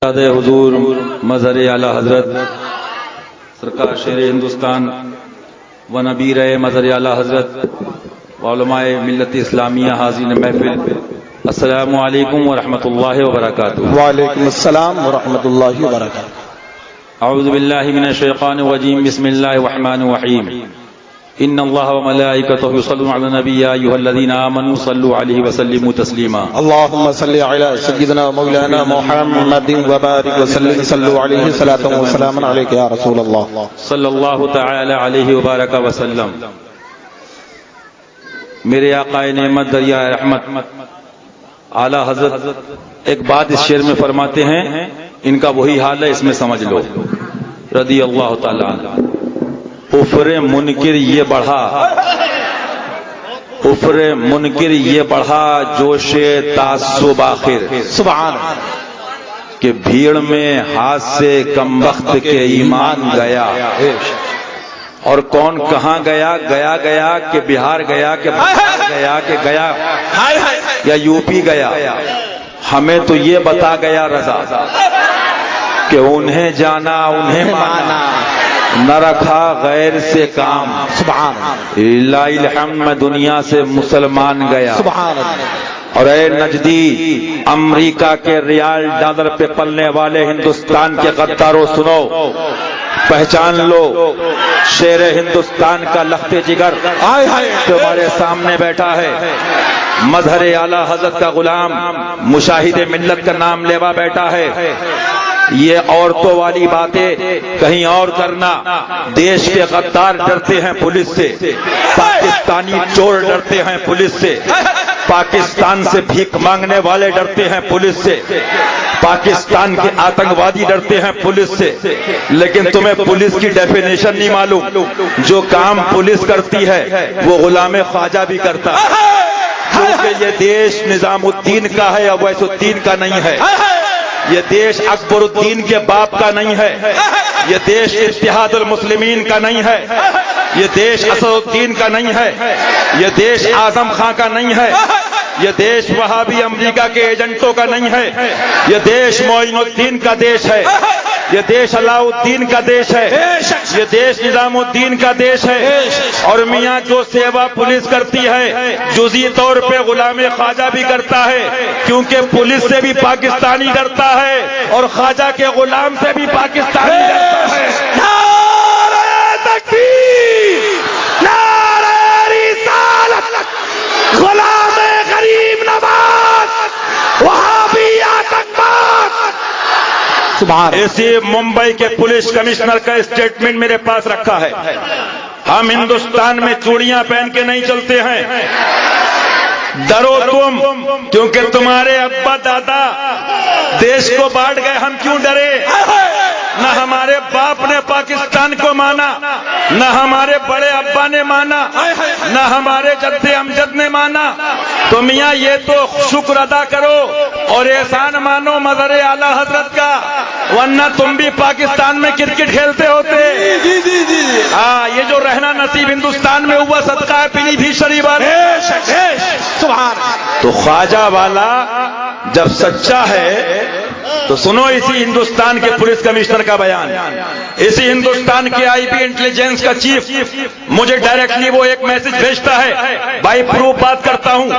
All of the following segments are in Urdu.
حضور مظہر اعلی حضرت سرکار شیر ہندوستان و نبی رہے مظہر اعلی حضرت علماء ملت اسلامیہ حاضرین محفل، السلام علیکم ورحمۃ اللہ وبرکاتہ۔ وعلیکم السلام ورحمۃ اللہ وبرکاتہ۔ اعوذ باللہ من الشیطان الرجیم، بسم اللہ الرحمن الرحیم۔ ان اللہ وملائکتہ یصلون علی النبی یا ایھا الذین آمنوا صلوا علیہ وسلموا تسلیما۔ اللهم صل علی سیدنا مولانا محمد وبارک وسلم، صلوا علیہ صلاۃ و سلام علیک یا رسول اللہ صلی اللہ تعالی علیہ وبارک وسلم۔ میرے آقا نعمت دریا رحمت اعلی حضرت ایک بات اس شعر میں فرماتے ہیں، ان کا وہی حال ہے، اس میں سمجھ لو رضی اللہ تعالی عنہ۔ کفر منکر یہ بڑھا، کفر منکر یہ بڑھا، جوش تعصب آخر سبحان کہ بھیڑ میں ہاتھ سے کم وقت کے ایمان گیا۔ اور کون کہاں گیا؟ گیا کہ بہار گیا کہ بہار گیا کہ گیا یا یو پی گیا؟ ہمیں تو یہ بتا گیا رضا کہ انہیں جانا انہیں مانا، نہ رکھا غیر سے کام۔ سبحان لا الحمد میں دنیا سے مسلمان گیا۔ سبحان اور اے نجدی، امریکہ کے ریال ڈالر پہ پلنے والے ہندوستان کے غداروں، سنو، پہچان لو، شیر ہندوستان کا لخت جگر تمہارے سامنے بیٹھا ہے، مظہر اعلی حضرت کا غلام، مشاہد ملت کا نام لیوا بیٹھا ہے۔ یہ عورتوں والی باتیں کہیں اور کرنا، دیش کے غدار ڈرتے ہیں پولیس سے، پاکستانی چور ڈرتے ہیں پولیس سے، پاکستان سے بھیک مانگنے والے ڈرتے ہیں پولیس سے، پاکستان کے آتنکوادی ڈرتے ہیں پولیس سے، لیکن تمہیں پولیس کی ڈیفینیشن نہیں معلوم۔ جو کام پولیس کرتی ہے وہ غلام خواجہ بھی کرتا ہے، کیونکہ یہ دیش نظام الدین کا ہے، اویس الدین کا نہیں ہے۔ یہ دیش اکبر الدین کے باپ کا نہیں ہے، یہ دیش اتحاد المسلمین کا نہیں ہے، یہ دیش اسد الدین کا نہیں ہے، یہ دیش اعظم خان کا نہیں ہے، یہ دیش وہابی امریکہ کے ایجنٹوں کا نہیں ہے، یہ دیش معین الدین کا دیش ہے، یہ دیش علاء الدین کا دیش ہے، یہ دیش نظام الدین کا دیش ہے۔ اور میاں جو سیوا پولیس کرتی ہے جزئی طور پہ غلام خواجہ بھی کرتا ہے، کیونکہ پولیس سے بھی پاکستانی ڈرتا ہے اور خواجہ کے غلام سے بھی پاکستانی ڈرتا ہے۔ نعرہ تکبیر، نعرہ رسالت، غلام غریب نواز، وہابی آتنکواد۔ سبحان ایسی ممبئی کے پولیس کمشنر کا اسٹیٹمنٹ میرے پاس رکھا ہے، ہم ہندوستان میں چوڑیاں پہن کے نہیں چلتے ہیں، ڈرو تم، کیونکہ تمہارے ابا دادا دیش کو بانٹ گئے، ہم کیوں ڈرے؟ نہ ہمارے باپ نے پاکستان کو مانا، نہ ہمارے بڑے ابا نے مانا، نہ ہمارے جد امجد نے مانا۔ تو میاں یہ تو شکر ادا کرو اور احسان مانو مظہر اعلی حضرت کا، ورنہ تم بھی پاکستان میں کرکٹ کھیلتے ہوتے۔ ہاں، یہ جو رہنا نصیب ہندوستان میں ہوا صدقہ ہے پیلی بھی شریف والے۔ تو خواجہ والا جب سچا ہے تو سنو اسی ہندوستان کے پولیس کمشنر کا بیان، اسی ہندوستان کے آئی بی انٹیلیجنس کا چیف مجھے ڈائریکٹلی وہ ایک میسج بھیجتا ہے، بائی پروف بات کرتا ہوں،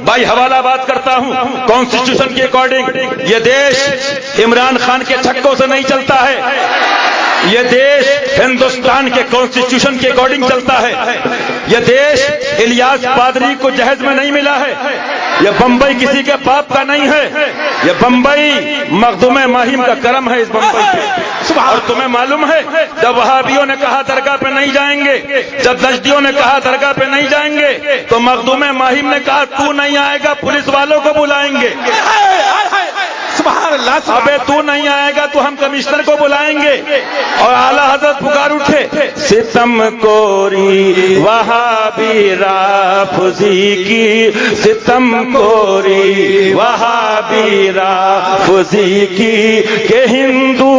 بائی حوالہ بات کرتا ہوں، کانسٹیٹیوشن کے اکارڈنگ یہ دیش عمران خان کے چھکوں سے نہیں چلتا ہے، یہ دیش ہندوستان کے کانسٹیٹیوشن کے اکارڈنگ چلتا ہے، یہ دیش الیاس پادری کو جہیز میں نہیں ملا ہے، یہ بمبئی کسی کے باپ کا نہیں ہے، یہ بمبئی مخدوم ماہم کا کرم ہے اس بمبئی پہ۔ اور تمہیں معلوم ہے جب وہابیوں نے کہا درگاہ پہ نہیں جائیں گے، جب نجدیوں نے کہا درگاہ پہ نہیں جائیں گے، تو مخدوم ماہم نے کہا تو نہیں آئے گا پولیس والوں کو بلائیں گے۔ سبحان اللہ، ابے تو نہیں آئے گا تو ہم کمشنر کو بلائیں گے۔ اور اعلیٰ حضرت پکار اٹھے، ستم کوری وہابی رافضی کی، ستم کوری وہابی رافضی کی، کہ ہندو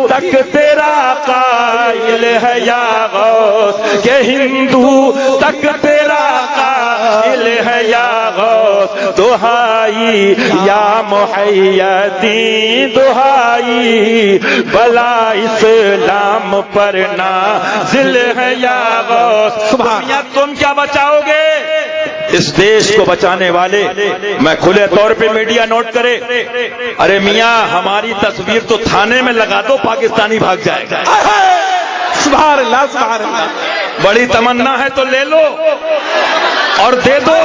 تک تیرا قائل ہے یا غوث، کہ ہندو تک تیرا قائل ہے یا غوث، دہائی یا محیدی دہائی بلا اسلام پر نازل ہے یا غوث. دنیا تم کیا بچاؤ گے؟ اس دیش کو بچانے والے میں کھلے طور پہ میڈیا نوٹ کرے، ارے میاں ہماری تصویر تو تھانے میں لگا دو، پاکستانی بھاگ جائے گا. سبحان اللہ سبحان اللہ. بڑی تمنا ہے تو لے لو اور دے دو.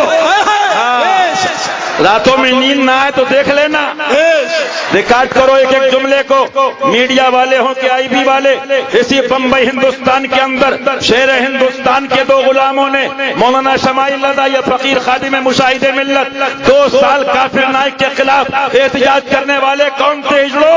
راتوں میں نیند نہ آئے تو دیکھ لینا، ریکارڈ کرو ایک ایک جملے کو. میڈیا والے ہوں کہ آئی بی والے، اسی بمبئی ہندوستان کے اندر شیر ہندوستان کے دو غلاموں نے مولانا شمائل رضا یا فقیر خادم مشاہد ملت 2 سال کافر نائک کے خلاف احتجاج کرنے والے کون تھے؟ اجڑو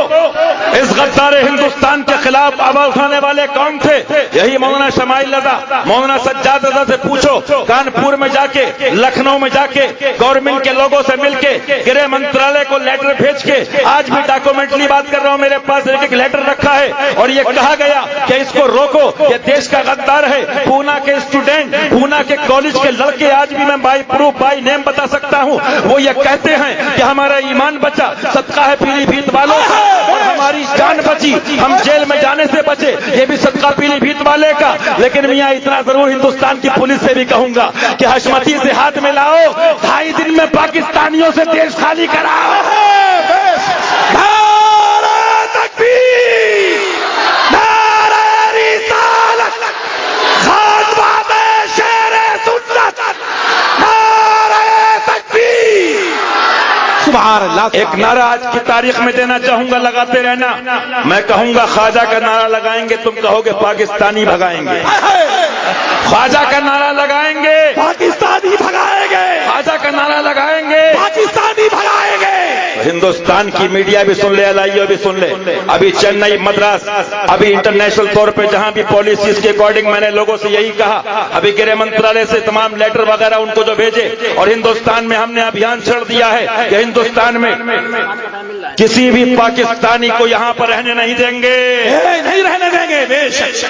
اس غدار ہندوستان کے خلاف آواز اٹھانے والے کون تھے؟ یہی مولانا شمائل رضا. مولانا سجاد رضا سے پوچھو، کانپور میں جا کے، لکھنؤ میں جا کے گورنمنٹ کے لوگوں سے مل کے، گرہ منترالے کو لیٹر بھیج کے، آج بھی ڈاکومنٹلی بات کر رہا ہوں، میرے پاس ایک لیٹر رکھا ہے اور یہ کہا گیا کہ اس کو روکو، یہ دیش کا غدار ہے. پونا کے اسٹوڈنٹ، پونا کے کالج کے لڑکے، آج بھی میں بائی پروف بائی نیم بتا سکتا ہوں، وہ یہ کہتے ہیں کہ ہمارا ایمان بچا، صدقہ ہے پیلی بھیت والوں کا، اور ہماری جان بچی، ہم جیل میں جانے سے بچے، یہ بھی صدقہ پیلی بھیت والے کا. لیکن میاں اتنا ضرور ہندوستان کی پولیس سے بھی کہوں گا کہ حشمتی سے ہاتھ میں لاؤ، 2.5 دن میں پاکستانیوں سے دیش خالی کراؤ. نعرہ تکبیر، نعرہ رسالت، خاتمہ شیر سنت، نعرہ تکبیر. سبحان اللہ. ایک نعرہ آج کی تاریخ میں دینا چاہوں گا، لگاتے رہنا. میں کہوں گا خواجہ کا نعرہ لگائیں گے، تم کہو گے پاکستانی بھگائیں گے. خواجہ کا نعرہ لگائیں گے، پاکستانی بھگائیں گے، خواجہ کا نعرہ لگائیں گے، پاکستانی بھگائیں گے. ہندوستان کی میڈیا بھی سن لے، الائیو بھی سن لے. ابھی چنئی، مدراس، ابھی انٹرنیشنل طور پہ جہاں بھی پالیسیز کے اکارڈنگ میں نے لوگوں سے یہی کہا، ابھی گرہ منترالے سے تمام لیٹر وغیرہ ان کو جو بھیجے، اور ہندوستان میں ہم نے ابھیان چھڑ دیا ہے کہ ہندوستان میں کسی بھی پاکستانی کو یہاں پر رہنے نہیں دیں گے، نہیں رہنے دیں گے. بے شک.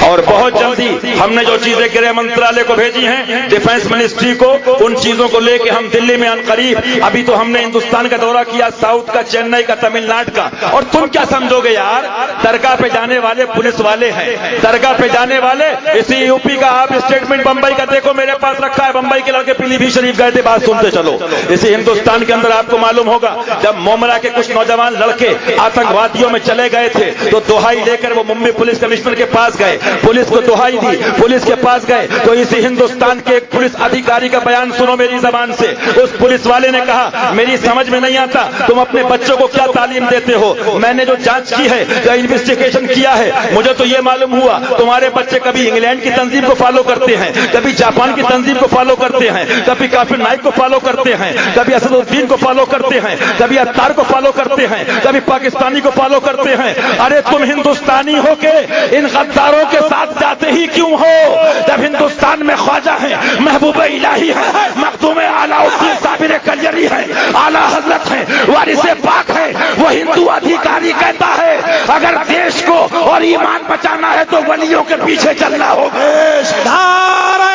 اور بہت جلدی ہم نے جو چیزیں گرہ منترالے کو بھیجی ہیں، ڈیفنس منسٹری کو، ان چیزوں کو لے کے ہم دلی میں عنقریب، ابھی تو ہم نے ہندوستان کا دورہ کیا، ساؤتھ کا، چنئی کا، تمل ناڈو کا. اور تم کیا سمجھو گے یار، درگاہ پہ جانے والے پولیس والے ہیں، درگاہ پہ جانے والے. اسی یو پی کا آپ اسٹیٹمنٹ بمبئی کا دیکھو، میرے پاس رکھا ہے، بمبئی کے لڑکے پیلی بھیت شریف گئے تھے، بات سنتے چلو. اسی ہندوستان کے اندر آپ کو معلوم ہوگا، جب مومرا کے کچھ نوجوان لڑکے آتنکوادیوں میں چلے گئے تھے تو دہائی لے کر وہ ممبئی پولیس کمشنر کے پاس گئے، پولیس کو دہائی دی، پولیس کے پاس گئے تو اسی ہندوستان کے ایک پولیس ادھیکاری کا بیان سنو میری زبان سے. اس پولیس والے نے کہا، میری سمجھ میں نہیں آتا تم اپنے بچوں کو کیا تعلیم دیتے ہو. میں نے جو جانچ کی ہے، جو انویسٹیگیشن کیا ہے، مجھے تو یہ معلوم ہوا تمہارے بچے کبھی انگلینڈ کی تنظیم کو فالو کرتے ہیں، کبھی جاپان کی تنظیم کو فالو کرتے ہیں، کبھی کافر نائک کو فالو کرتے ہیں، کبھی اسد الدین کو فالو کرتے ہیں، کبھی اتار کو فالو کرتے ہیں، کبھی پاکستانی کو فالو کرتے ہیں. ارے تم ہندوستانی ہو کے ان غداروں کے ساتھ جاتے ہی کیوں ہو؟ جب ہندوستان میں خواجہ ہیں، محبوب الہی ہیں، مخدوم اعلیٰ الدین صابر کلیری ہیں، اعلیٰ حضرت ہیں، وارث پاک ہیں، وہ ہندو ادھیکاری کہتا ہے اگر دیش کو اور ایمان بچانا ہے تو ولیوں کے پیچھے چلنا ہوگا. نعرہ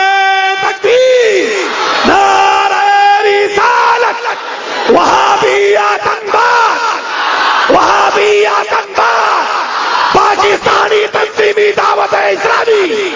تکبیر، نعرہ رسالت، وہابی آتنکواد، وہابی آتنکواد، پاکستانی تنظیمی دعوت اسلامی.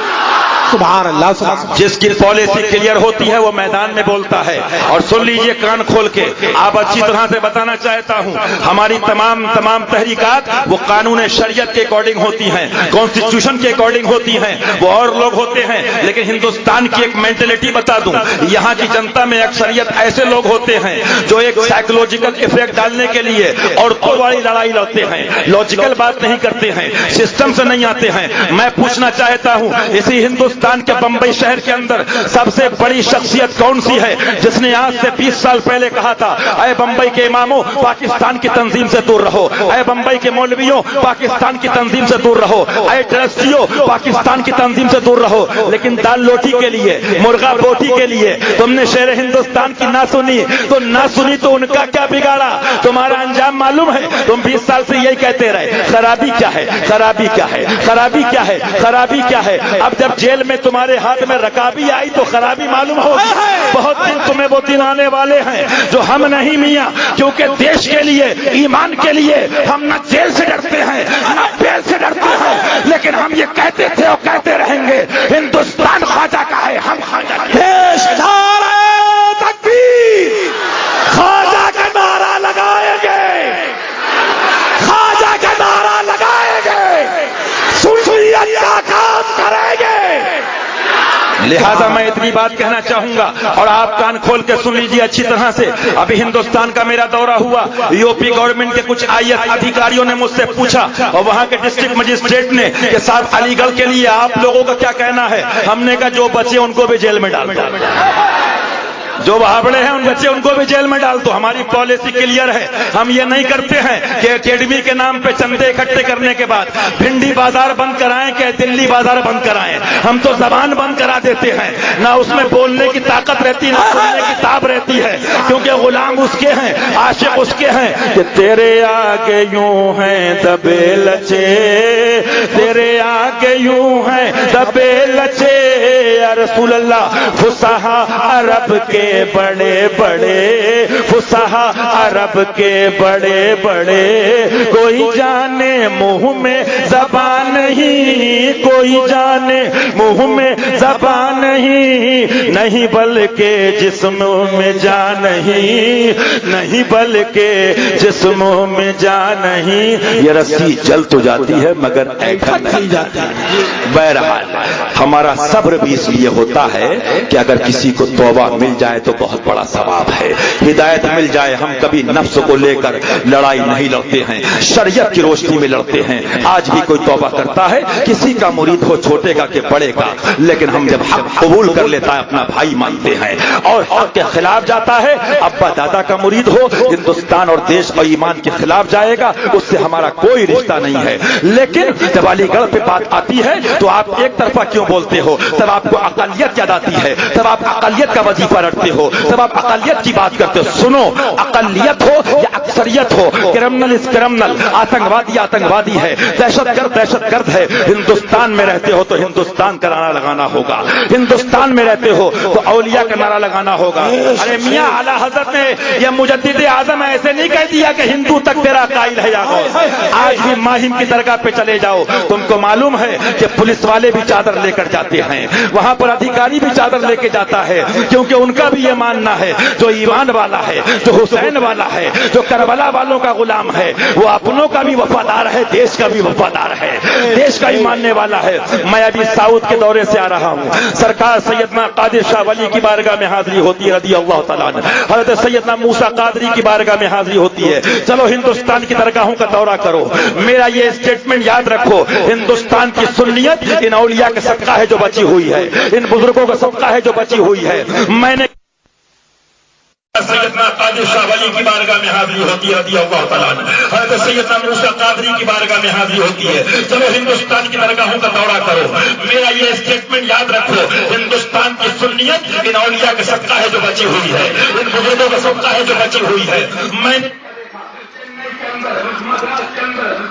سبحان اللہ سبحان اللہ. جس کی پالیسی کلیئر ہوتی ہے وہ میدان میں بولتا ہے. اور سن لیجئے کان کھول کے، آپ اچھی طرح سے بتانا چاہتا ہوں، ہماری تمام تحریکات وہ قانون شریعت کے اکارڈنگ ہوتی ہیں، کانسٹیٹیوشن کے اکارڈنگ ہوتی ہیں. وہ اور لوگ ہوتے ہیں، لیکن ہندوستان کی ایک مینٹلٹی بتا دوں، یہاں کی جنتا میں اکثریت ایسے لوگ ہوتے ہیں جو ایک سائیکولوجیکل افیکٹ ڈالنے کے لیے عورتوں والی لڑائی لڑتے ہیں، لاجیکل بات نہیں کرتے ہیں، سسٹم سے نہیں آتے ہیں. میں پوچھنا چاہتا ہوں، اسی ہندوستان کے بمبئی شہر کے اندر سب سے بڑی شخصیت کون سی ہے جس نے آج سے 20 سال پہلے کہا تھا، اے بمبئی کے اماموں پاکستان کی تنظیم سے دور رہو، اے بمبئی کے مولویوں پاکستان کی تنظیم سے دور رہو، اے ٹرسٹیوں پاکستان کی تنظیم سے دور رہو. لیکن دال روٹی کے لیے، مرغا بوٹی کے لیے تم نے شیر ہندوستان کی نہ سنی تو ان کا کیا بگاڑا؟ تمہارا انجام معلوم ہے. تم 20 سال سے یہی کہتے رہے، خرابی کیا ہے، خرابی کیا ہے، خرابی کیا ہے، خرابی کیا ہے. اب جب جیل میں تمہارے ہاتھ میں رکابی آئی تو خرابی معلوم ہوگی. بہت دن تمہیں وہ دن آنے والے ہیں جو ہم نہیں میاں, کیونکہ دیش کے لیے, ایمان کے لیے ہم نہ جیل سے ڈرتے ہیں نہ بیل سے ڈرتے ہیں, لیکن ہم یہ کہتے تھے اور کہتے رہیں گے, ہندوستان خواجہ کا ہے, ہم خواجہ کا. دیش تکبیر, خواجہ کا نعرہ لگائیں گے, خواجہ کا نعرہ لگائیں گے, سنیت کا کام کریں گے. لہذا میں اتنی بات کہنا چاہوں گا اور آپ کان کھول کے سن لیجیے اچھی طرح سے. ابھی ہندوستان کا میرا دورہ ہوا, یو پی گورنمنٹ کے کچھ IAS ادھیکاریوں نے مجھ سے پوچھا اور وہاں کے ڈسٹرکٹ مجسٹریٹ نے کہ صاحب علی گڑھ کے لیے آپ لوگوں کا کیا کہنا ہے. ہم نے کہا جو بچے ان کو بھی جیل میں ڈال دو, جو بہاڑے ہیں ان بچے ان کو بھی جیل میں ڈال دو. ہماری پالیسی کلیئر ہے, ہم یہ نہیں کرتے ہیں کہ اکیڈمی کے نام پہ چندے اکٹھے کرنے کے بعد بھنڈی بازار بند کرائیں کہ دلی بازار بند کرائیں. ہم تو زبان بند کرا دیتے ہیں, نہ اس میں بولنے کی طاقت رہتی نہ سننے کی تاب رہتی ہے, کیونکہ غلام اس کے ہیں, عاشق اس کے ہیں کہ تیرے آگے یوں ہیں دبے لچے, تیرے آگے یوں ہیں دبے لچے, یا رسول اللہ فصحا عرب کے بڑے بڑے, فصحا عرب کے بڑے بڑے, کوئی جانے منہ میں زبان نہیں, کوئی جانے منہ میں زبان نہیں, نہیں بلکہ جسم میں جان نہیں, نہیں بلکہ جسم میں جان نہیں. یہ رسی جل تو جاتی ہے مگر ایٹھا نہیں جاتی. بہرحال ہمارا صبر بھی اس لیے ہوتا ہے کہ اگر کسی کو توبہ مل جائے تو بہت بڑا ثواب ہے, ہدایت مل جائے. ہم کبھی نفس کو لے کر لڑائی نہیں لڑتے ہیں, شریعت کی روشنی میں لڑتے ہیں. آج بھی کوئی توبہ کرتا ہے, کسی کا مرید ہو چھوٹے کا کہ بڑے کا, لیکن ہم جب حق قبول کر لیتا ہے اپنا بھائی مانتے ہیں, اور حق کے خلاف جاتا ہے, ابا دادا کا مرید ہو, ہندوستان اور دیش اور ایمان کے خلاف جائے گا, اس سے ہمارا کوئی رشتہ نہیں ہے. لیکن جب علی گڑھ پہ بات آتی ہے تو آپ ایک طرفہ کیوں بولتے ہو؟ تب آپ کو اقلیت یاد آتی ہے, تب آپ اقلیت کا وظیفہ رکھتے ہو, تب آپ اقلیت کی بات کرتے ہو. سنو, اقلیت ہو یا اکثریت ہو, کرمنل اس کرمنل, آتنکوادی آتنکوادی ہے, دہشت گرد ہے. ہندوستان میں رہتے ہو تو ہندوستان کا نعرہ لگانا ہوگا, ہندوستان میں رہتے ہو تو اولیاء کا نعرہ لگانا ہوگا. ارے میاں اعلیٰ حضرت نے یہ مجدد اعظم ایسے نہیں کہہ دیا کہ ہندو تک تیرا قائل ہے. آج بھی ماہم کی درگاہ پہ چلے جاؤ, تم کو معلوم ہے کہ پولیس والے بھی چادر لے کر جاتے ہیں, وہاں پر ادھیکاری بھی چادر لے کے جاتا ہے, کیونکہ ان کا بھی یہ ماننا ہے جو ایمان والا ہے, جو حسین والا ہے, جو کربلا والوں کا غلام ہے, وہ اپنوں کا بھی وفادار ہے, دیش کا بھی وفادار ہے, دیش کا ہی ماننے والا ہے. میں ابھی ساؤتھ کے دورے سے آ رہا ہوں, سرکار سیدنا قادر شاہ ولی کی بارگاہ میں حاضری ہوتی ہے رضی اللہ تعالیٰ عنہ, حضرت سیدنا موسیٰ قادری کی بارگاہ میں حاضری ہوتی ہے. چلو ہندوستان کی درگاہوں کا دورہ کرو, میرا یہ اسٹیٹمنٹ یاد رکھو, ہندوستان کی سنیت ان اولیاء کا صدقہ ہے جو بچی ہوئی ہے, ان بزرگوں کا صدقہ ہے جو بچی ہوئی ہے. میں نے سیدنا قادر شاہ ولی کی بارگاہ میں حاضری ہوتی ہے رضی اللہ تعالیٰ عنہ, حضرت سیدنا موسیٰ قادری کی بارگاہ میں حاضری ہوتی ہے. چلو ہندوستان کی درگاہوں کا دورہ کرو, میرا یہ اسٹیٹمنٹ یاد رکھو, ہندوستان کی سنیت ان اولیاء کا صدقہ ہے جو بچی ہوئی ہے, ان بزرگوں کا صدقہ ہے جو بچی ہوئی ہے. میں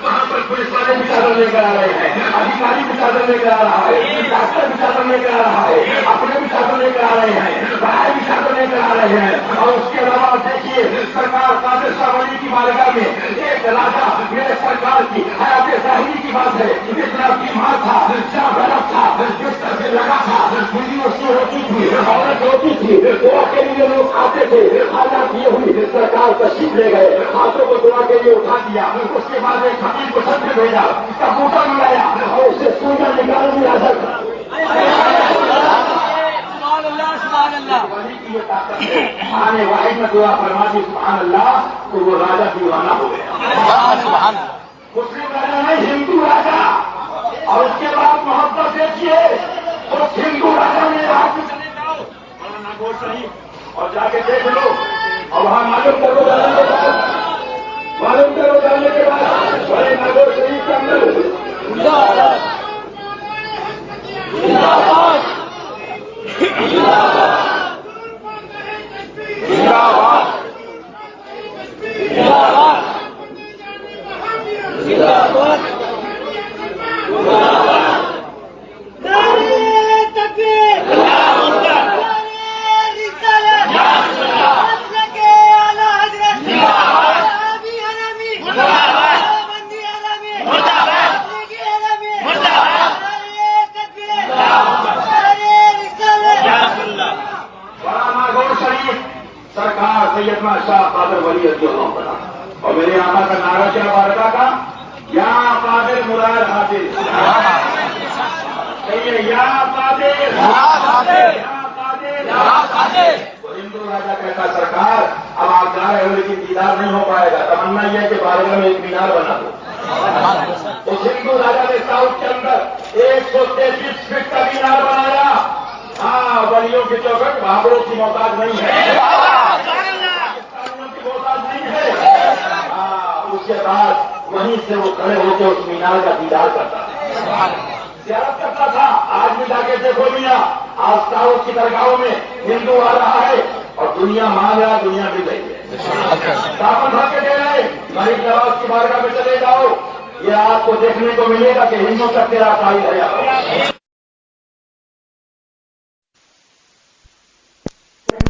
وہاں پر پولیس والے بھی چادر لے کر آ رہے ہیں, ادھیکاری بھی چادر لے کر آ رہا ہے, ڈاکٹر بھی چادر لے کر آ رہا ہے, اپنے بھی چادر لے کر آ رہے ہیں, بھائی بھی چادر لے کر آ رہے ہیں. اور اس کے علاوہ دیکھیے سرکار قادر شاہ ولی کی بارگاہ میں ایک راجا میرے سرکار کی حیات ظاہری کی بات ہے, اتنا بیمار تھا, جہاں غلط تھا, جس طرح سے لگا تھا, بیوی اس کی ہوتی تھی, عورت ہوتی تھی, دعا کے لیے لوگ آتے تھے. حالات یہ ہوئی, سرکار تشریف لے گئے, ہاتھوں کو دعا کے لیے اٹھا دیا, اس کے بعد ایک حکیم کو سب سے بھیجا, کبوتر ملایا اور اسے سونا نکال دیا. آنے واحد میں دعا فرما دی سبحان اللہ, تو وہ راجا دیوانہ ہو گیا. مسلم راجا نہیں, ہندو راجا. اور اس کے بعد محبت دیکھیے, اس ہندو راجا نے آپ چلے جاؤ ناگور شریف اور جا کے دیکھ لو, اور وہاں معلوم کرو جانے کے بعد بڑے ناگور شریف کے اندر چشمہ شاہ قادر ولی رضی اللہ عنہ. اور میرے آقا کا نعرہ کیا بارگاہ کا؟ یا قادر مراد حاصل. کہیے یا قادر، یا قادر. تو ہندو راجا کہتا سرکار اب آپ جا رہے ہو لیکن دیدار نہیں ہو پائے گا، تمنا یہ ہے کہ بارگاہ میں ایک مینار بنا دو. اس ہندو راجا نے ساؤتھ کے اندر 133 فٹ کا مینار بنایا. ہاں، ولیوں کی چوکٹ بابروں کی محتاج نہیں ہے، کی محتاج نہیں ہے. ہاں، اس کے بعد وہیں سے وہ کھڑے ہو کے اس مینار کا دیدار کرتا تھا، زیارت کرتا تھا. آج بھی جا کے دیکھو میاں، آج ساؤتھ کی درگاہوں میں ہندو آ رہا ہے اور دنیا مان رہا، دنیا بھی گئی ہے. دامن بھر کے دے رہے غریب نواز کی بارگاہ میں چلے جاؤ، یہ آپ کو دیکھنے کو ملے گا کہ ہندو تک تیرا قائل ہے یا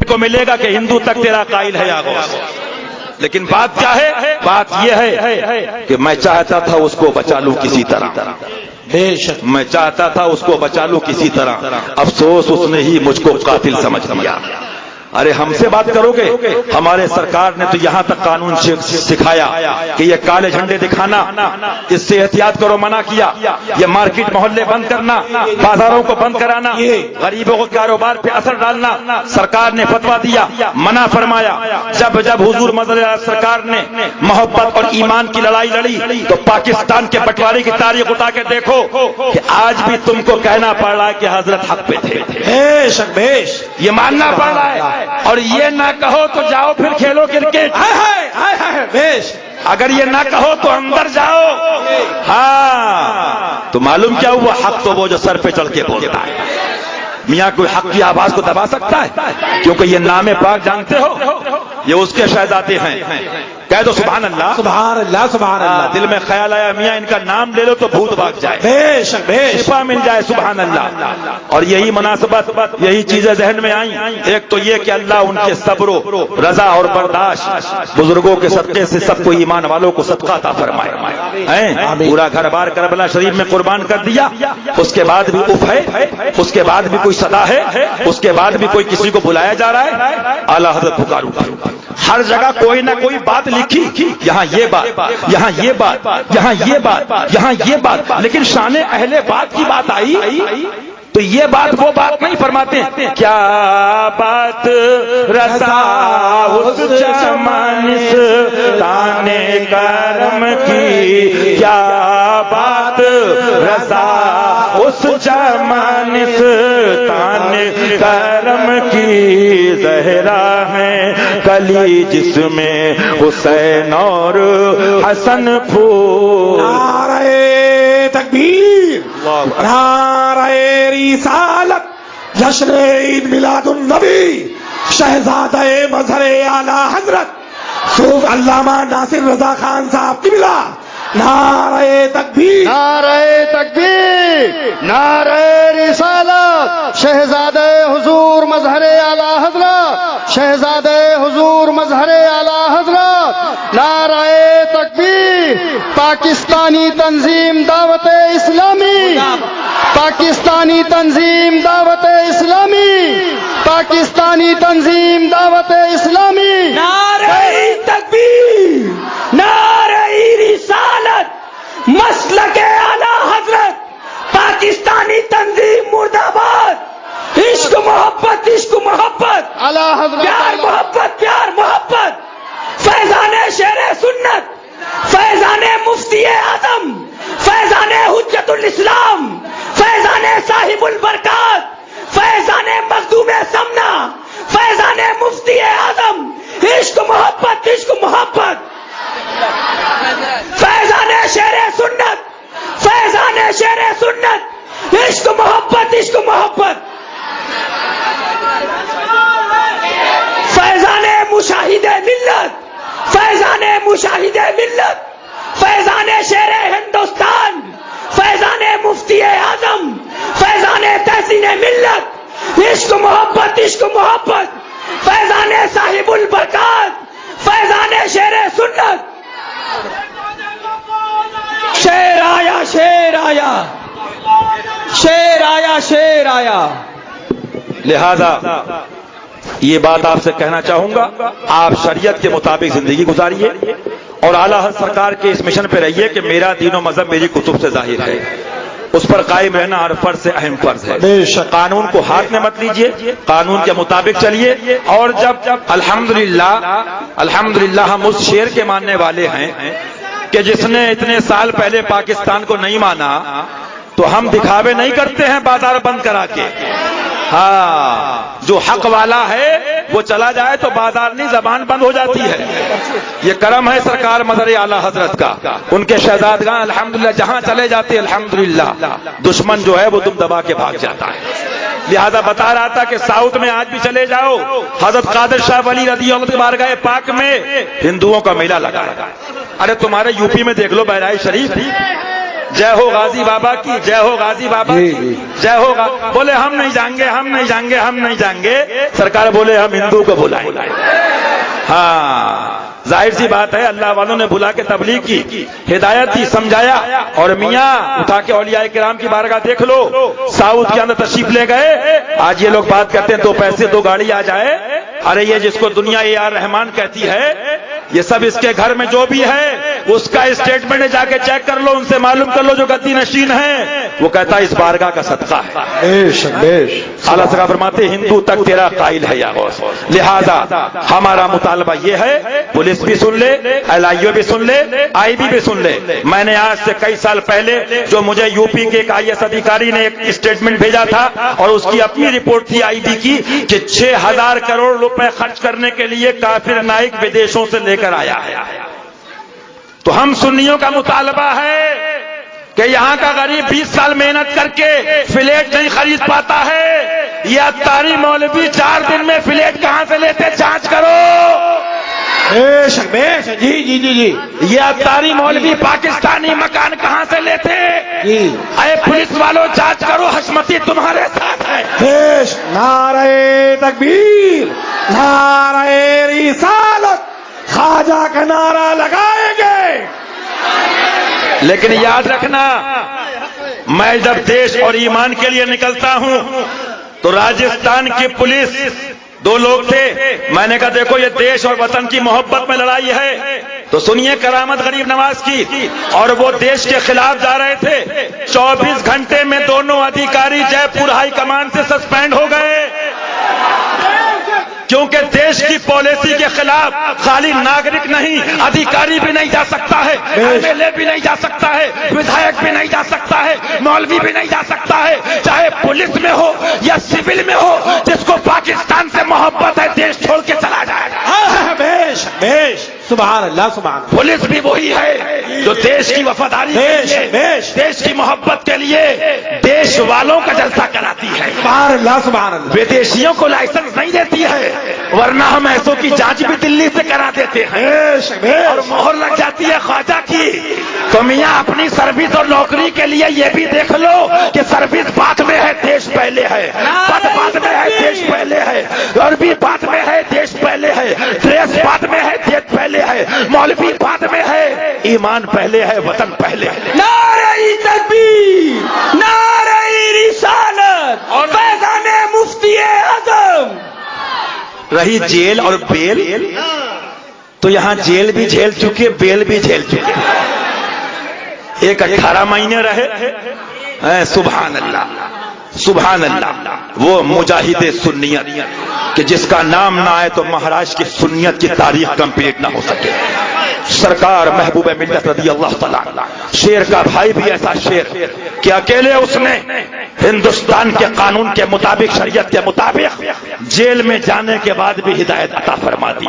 کو ملے گا کہ ہندو تک تیرا قائل ہے یا غوث. لیکن بات کیا ہے؟ بات یہ ہے کہ میں چاہتا تھا اس کو بچا لوں کسی طرح، میں چاہتا تھا اس کو بچا لوں کسی طرح، افسوس اس نے ہی مجھ کو قاتل سمجھ لیا. ارے ہم سے بات کرو گے؟ ہمارے سرکار نے تو یہاں تک قانون سکھایا کہ یہ کالے جھنڈے دکھانا، اس سے احتیاط کرو، منع کیا. یہ مارکیٹ محلے بند کرنا، بازاروں کو بند کرانا، غریبوں کو کاروبار پہ اثر ڈالنا، سرکار نے فتویٰ دیا، منع فرمایا. جب جب حضور مدد سرکار نے محبت اور ایمان کی لڑائی لڑی تو پاکستان کے بٹوارے کی تاریخ اٹھا کے دیکھو کہ آج بھی تم کو کہنا پڑ رہا ہے کہ حضرت حق پہ تھے. یہ ماننا پڑ رہا ہے. اور یہ نہ کہو تو جاؤ پھر کھیلو کرکٹ. اگر یہ نہ کہو تو اندر جاؤ. ہاں، تو معلوم کیا ہوا؟ حق تو وہ جو سر پہ چڑھ کے بولتا ہے. میاں کوئی حق کی آواز کو دبا سکتا ہے؟ کیونکہ یہ نام پاک جانتے ہو، یہ اس کے شہزادے ہیں. کہہ دو سبحان اللہ، سبحان اللہ، سبحان اللہ. دل میں خیال آیا میاں ان کا نام لے لو تو بھوت بھاگ جائے، بے شک شفا مل جائے. سبحان اللہ. اور یہی مناسبت، یہی چیزیں ذہن میں آئیں. ایک تو یہ کہ اللہ ان کے صبر و رضا اور برداشت، بزرگوں کے صدقے سے سب کو ایمان والوں کو صدقہ عطا فرمائے. پورا گھر بار کربلا شریف میں قربان کر دیا، اس کے بعد بھی اف ہے، اس کے بعد بھی کوئی صدا ہے، اس کے بعد بھی کوئی کسی کو بلایا جا رہا ہے. اعلیٰ حضرت پکارو. ہر جگہ کوئی نہ کوئی بات لکھی، یہاں یہ بات، یہاں یہ بات، یہاں یہ بات، یہاں یہ بات. لیکن شان اہل بات کی بات آئی تو یہ بات وہ بات نہیں فرماتے. کیا بات رضا اس چمنستان کرم کی، کیا بات رضا اس چمنستان کرم کی. زہرا ہے کلی جس میں حسین اور حسن پھول. نعرہ تکبیر، نعرہ رسالت، جشن عید میلاد النبی، شہزادہ مظہر اعلی حضرت صوف علامہ ناصر رضا خان صاحب کی ملا. نعرہ تکبیر، نعرہ تکبیر، نعرہ رسالت، شہزادہ حضور مظہر اعلی حضرت، شہزادہ حضور مظہر اعلی حضرت. نعرہ تکبیر. پاکستانی تنظیم دعوت اسلامی، پاکستانی تنظیم دعوت اسلامی، پاکستانی تنظیم دعوت اسلامی. نعرہ تکبیر، نعرہ رسالت، مسلک اعلی حضرت، پاکستانی تنظیم مرد آباد. عشق محبت، عشق محبت، اعلی حضرت، پیار محبت، پیار محبت. فیضان شیر سنت، فیضان مفتی اعظم، فیضان حجت الاسلام، فیضان صاحب البرکات، فیضان مخدوم سمنا، فیضان مفتی اعظم. عشق محبت، عشق محبت. فیضان شیر سنت، فیضان شیر سنت، عشق محبت، عشق محبت. فیضان مشاہد ملت، فیضان مشاہد ملت، فیضان شیر ہندوستان، فیضان مفتی اعظم، فیضان تحسین ملت. عشق محبت، عشق محبت. فیضان صاحب البرکات، فیضان شیر سنت. شیر آیا، شیر آیا، شیر آیا، شیر آیا. لہذا یہ بات آپ سے کہنا چاہوں گا، آپ شریعت کے مطابق زندگی گزاریے اور اعلیٰ حضرت سرکار کے اس مشن پہ رہیے کہ میرا دین و مذہب میری کتب سے ظاہر ہے، اس پر قائم رہنا ہر فرض سے اہم فرض ہے۔ بے شک۔ قانون کو ہاتھ میں مت لیجئے، قانون کے مطابق چلیے، اور جب الحمدللہ ہم اس شعر کے ماننے والے ہیں کہ جس نے اتنے سال پہلے پاکستان کو نہیں مانا، تو ہم دکھاوے نہیں کرتے ہیں بازار بند کرا کے۔ ہاں، جو حق والا ہے وہ چلا جائے تو بازار نہیں، زبان بند ہو جاتی ہے۔ یہ کرم ہے سرکار مظہر اعلیٰ حضرت کا، ان کے شہزادگان الحمدللہ جہاں چلے جاتے الحمدللہ دشمن جو ہے وہ دم دبا کے بھاگ جاتا ہے۔ لہذا بتا رہا تھا کہ ساؤتھ میں آج بھی چلے جاؤ، حضرت قادر شاہ ولی رضی اللہ عنہ بارگاہ پاک میں ہندوؤں کا میلہ لگا ہے۔ ارے تمہارے یو پی میں دیکھ لو بہرائچ شریف، جے ہو غازی بابا کی، جے ہو غازی بابا کی، جے ہو بولے ہم نہیں جائیں گے، ہم نہیں جائیں گے، ہم نہیں جائیں گے، سرکار بولے ہم ہندو کو بلائیں گے۔ ہاں، ظاہر سی بات ہے اللہ والوں نے بلا کے تبلیغ کی، ہدایت کی، سمجھایا، اور میاں اٹھا کے اولیاء کرام کی بارگاہ دیکھ لو، ساؤتھ کے اندر تشریف لے گئے۔ آج یہ لوگ بات کرتے ہیں 2 پیسے 2 گاڑی آ جائے، ارے یہ جس کو دنیا اے آر رحمان کہتی ہے، یہ سب اس کے گھر میں جو بھی ہے اس کا اسٹیٹمنٹ جا کے چیک کر لو، ان سے معلوم کر لو جو گدی نشین ہیں، وہ کہتا ہے اس بارگاہ کا صدقہ ہے۔ بے شک بے شک۔ اعلیٰ سرکار فرماتے ہندو تک تیرا قائل ہے یا غوث۔ لہذا ہمارا مطالبہ یہ ہے، پولیس بھی سن لے، LIO بھی سن لے، IB بھی سن لے۔ میں نے آج سے کئی سال پہلے جو مجھے یو پی کے ایک IAS ادھیکاری نے ایک اسٹیٹمنٹ بھیجا تھا، اور اس کی اپنی رپورٹ تھی IB کی کہ 6000 کروڑ روپے خرچ کرنے کے لیے کافر نائک ودیشوں سے لے کر آیا ہے۔ تو ہم سنیوں کا مطالبہ ہے کہ یہاں کا غریب 20 سال محنت کر کے فلیٹ نہیں خرید پاتا ہے، یہ اتاری مولوی 4 دن میں فلیٹ کہاں سے لیتے، جانچ کرو۔ بے شک بے شک۔ جی جی جی جی۔ یہ اتاری مولوی پاکستانی مکان کہاں سے لیتے؟ جی۔ اے پولیس والوں جانچ کرو، حشمتی تمہارے ساتھ ہے۔ بے شک۔ نعرہ تکبیر، نعرہ رسالت، خواجہ کا نعرہ لگائیں گے۔ لیکن یاد رکھنا، میں جب دیش اور ایمان کے لیے نکلتا ہوں تو راجستھان کی پولیس 2 لوگ تھے، میں نے کہا دیکھو یہ دیش اور وطن کی محبت میں لڑائی ہے، تو سنیے کرامت غریب نواز کی، اور وہ دیش کے خلاف جا رہے تھے۔ 24 گھنٹے میں دونوں ادھیکاری جے پور ہائی کمان سے سسپینڈ ہو گئے، کیونکہ دیش کی پالیسی کے خلاف خالی ناگرک نہیں، ادھیکاری بھی نہیں جا سکتا ہے، MLA بھی نہیں جا سکتا ہے، ودھایک بھی نہیں جا سکتا ہے، مولوی بھی نہیں جا سکتا ہے، چاہے پولیس میں ہو یا سول میں ہو، جس کو پاکستان سے محبت ہے دیش چھوڑ کے چلا جائے گا۔ بیش بیش، سبحان اللہ سبحان اللہ۔ پولیس بھی وہی ہے جو دیش کی وفاداری کے لیے، دیش کی محبت کے لیے دیش والوں کا جلسہ کراتی ہے، سبحان اللہ سبحان اللہ۔ ودیشیوں کو لائسنس نہیں دیتی ہے، ورنہ ہم ایسوں کی جانچ بھی دلی سے کرا دیتے ہیں اور مہر لگ جاتی ہے خواجہ کی۔ تو میاں اپنی سروس اور نوکری کے لیے یہ بھی دیکھ لو کہ سروس بعد میں ہے، دیش پہلے ہے، پد بعد میں ہے، دیش پہلے ہے، عربی بعد میں ہے، دیش پہلے ہے، ڈریس بعد میں ہے، دیش پہلے ہے، مولوی بعد میں ہے، ایمان پہلے ہے، وطن پہلے ہے۔ نعرہ تکبیر، نعرہ رسالت، فیضان مفتی اعظم۔ رہی جیل اور بیل، تو یہاں جیل بھی جھیل چکے، بیل بھی جھیل چکے، ایک 18 مہینے رہے۔ سبحان اللہ سبحان اللہ۔ وہ مجاہد سنیت کہ جس کا نام نہ آئے تو مہاراشٹر کی سنیت کی تاریخ کمپلیٹ نہ ہو سکے۔ سرکار محبوب ملت رضی اللہ تعالیٰ، شیر کا بھائی بھی ایسا شیر کہ اکیلے اس نے ہندوستان کے قانون کے مطابق، شریعت کے مطابق جیل میں جانے کے بعد بھی ہدایت عطا فرما دی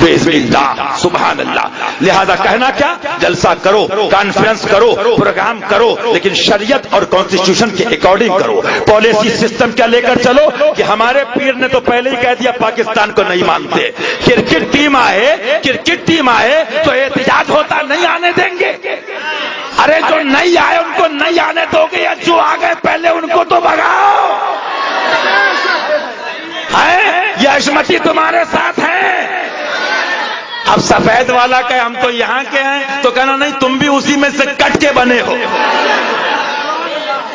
باذن اللہ، سبحان اللہ۔ لہذا کہنا کیا، جلسہ کرو، کانفرنس کرو، پروگرام کرو، لیکن شریعت اور کانسٹیٹیوشن کے اکارڈنگ کرو، پالیسی سسٹم کیا لے کر چلو کہ ہمارے پیر نے تو پہلے ہی کہہ دیا پاکستان کو نہیں مانتے۔ کرکٹ ٹیم آئے تو احتجاج ہوتا، نہیں آنے دیں گے۔ ارے جو نہیں آئے ان کو نہیں آنے دو گے، یا جو آ گئے پہلے ان کو تو بھگاؤ۔ یہ عصمتی تمہارے ساتھ ہیں۔ اب سفید والا کہ ہم تو یہاں کے ہیں، تو کہنا نہیں تم بھی اسی میں سے کٹ کے بنے ہو۔